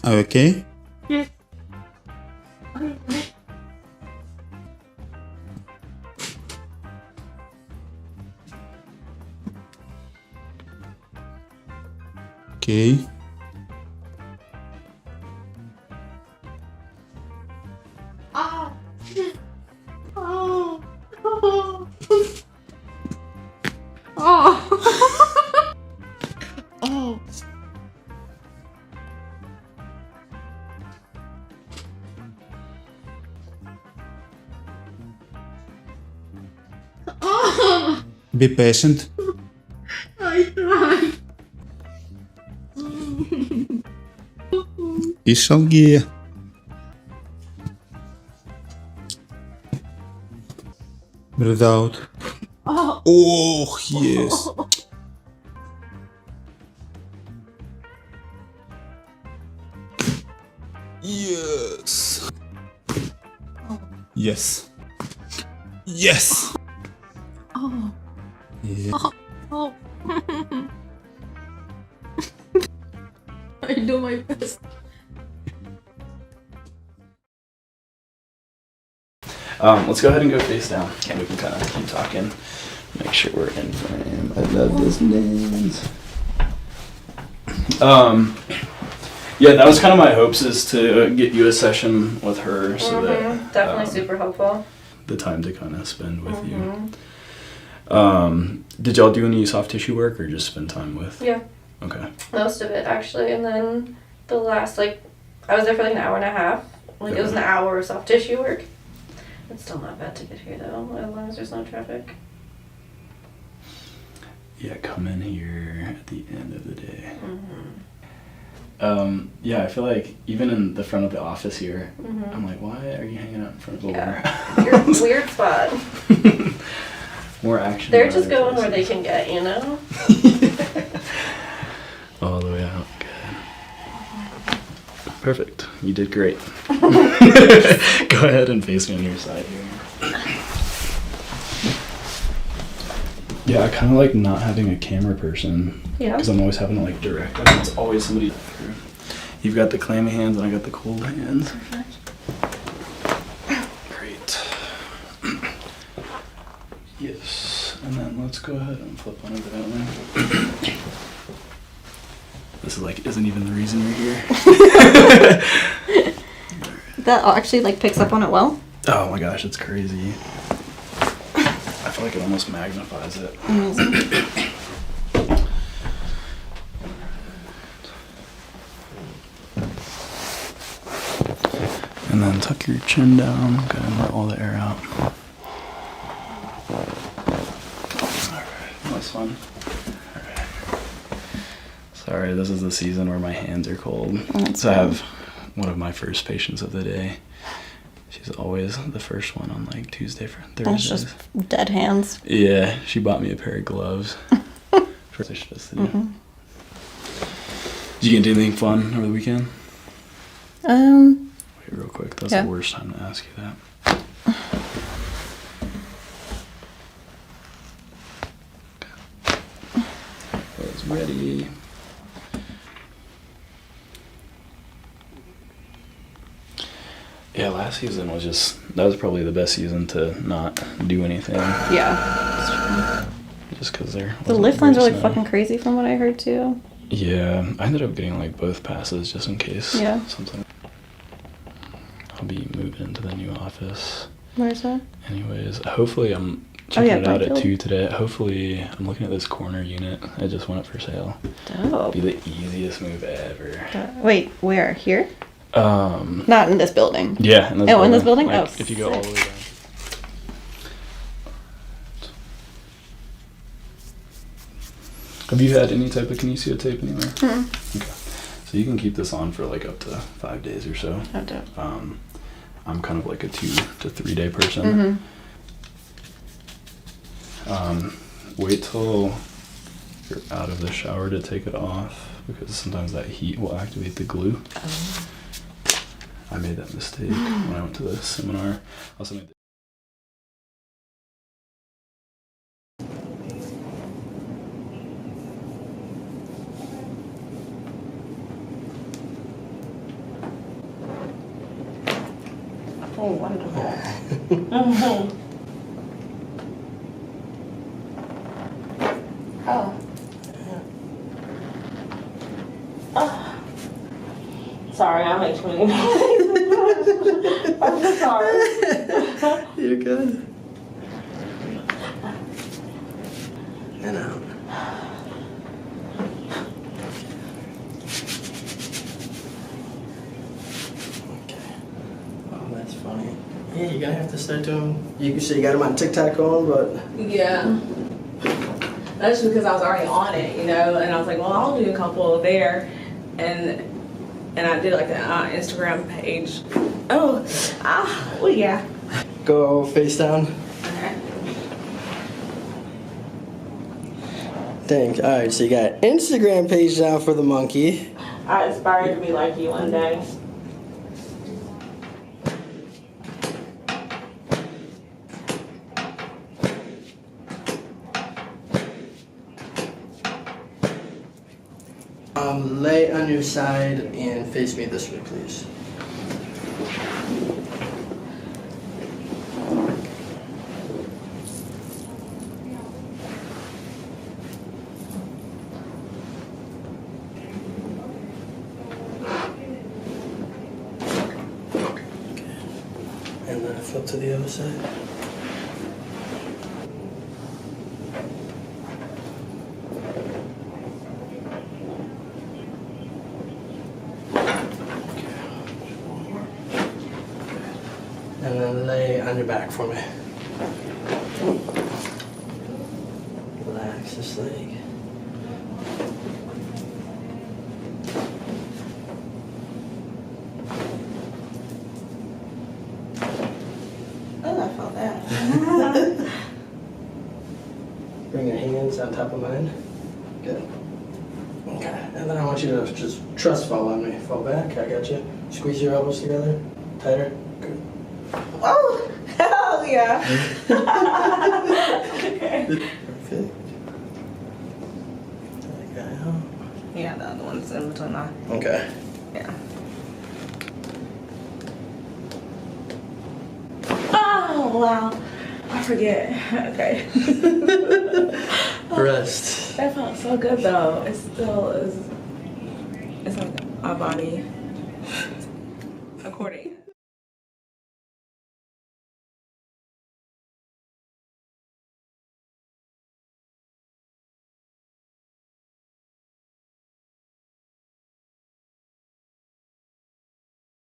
Okay. Yes. Okay. Oh. Oh. Oh. Oh. Oh. Oh. Be patient. I tried. Is alweer. Breathe out. Oh. Oh, yes. Yes. Yes. Yes. Oh. Yeah. Oh. I do my best. Let's go ahead and go face down. We can kind of keep talking. Make sure we're in frame. I love this dance. Yeah, that was kind of my hopes, is to get you a session with her, so that definitely super helpful. the time to kind of spend with you. Did y'all do any soft tissue work or just spend time with? Yeah. Okay. Most of it actually, and then the last I was there for like an hour and a half. Like it was an hour of soft tissue work. It's still not bad to get here though, as long as there's no traffic. Yeah, come in here at the end of the day. Yeah, I feel like even in the front of the office here, I'm like, why are you hanging out in front of the door? You're a weird spot. More action. They're just going where they can get, you know? All the way out. Good. Perfect. You did great. Go ahead and face me on your side here. Yeah, I kind of like not having a camera person. Yeah. Because I'm always having to like direct. I mean, it's always somebody. You've got the clammy hands and I got the cold hands. Perfect. Great. Yes. And then let's go ahead and flip on over that one. This is like isn't even the reason you're here. That actually like picks up on it well. Oh my gosh, it's crazy. I feel like it almost magnifies it. Amazing. And then tuck your chin down, go ahead and let all the air out. Alright, that was fun. Alright. Sorry, this is the season where my hands are cold. So I have one of my first patients of the day. She's always the first one on like Tuesday for Thursdays. That's just dead hands. Yeah, she bought me a pair of gloves. For Did you get into anything fun over the weekend? Wait, real quick. That's the worst time to ask you that. It's ready. Yeah, last season was that was probably the best season to not do anything. Yeah. Just because The lift lines are like fucking crazy from what I heard too. Yeah, I ended up getting like both passes just in case. Yeah. Something. I'll be moving into the new office. Where's that? Anyways, hopefully I'm checking it out at Brightfield? 2 today. Hopefully I'm looking at this corner unit. It just went up for sale. Dope. Be the easiest move ever. Wait, where? Here? Not in this building. Yeah. In this in this building? Like, Oh, if you go all the way down. Have you had any type of kinesio tape anywhere? Okay. So you can keep this on for like up to 5 days or so. Oh, dope. I'm kind of like a 2 to 3 day person. Wait till you're out of the shower to take it off, because sometimes that heat will activate the glue. Oh. I made that mistake when I went to the seminar. Also made Oh, wonderful. Oh. Oh. Sorry, I make too many noises. I'm so sorry. You're good. And out. Okay. Oh, that's funny. Yeah, you're gonna have to start doing. You can say you got him on TikTok going, but. Yeah. That's just because I was already on it, you know, and I was like, well, I'll do a couple there, and I did like an Instagram page. Oh, well, yeah. Go face down. Okay. Thanks. All right, so you got Instagram page down for the monkey. I aspire to be like you one day. Lay on your side and face me this way, please. And then flip to the other side. And then lay on your back for me. Relax this leg. Oh, I felt that. Bring your hands on top of mine. Good. Okay. And then I want you to just trust fall on me. Fall back. I got you. Squeeze your elbows together. Tighter. Good. Oh, hell yeah. Okay. Perfect. That guy out. Yeah, the other one's in between my, Okay. yeah. Oh, wow. I forget. Okay. Rest. That felt so good though. It still is. It's like our body. According.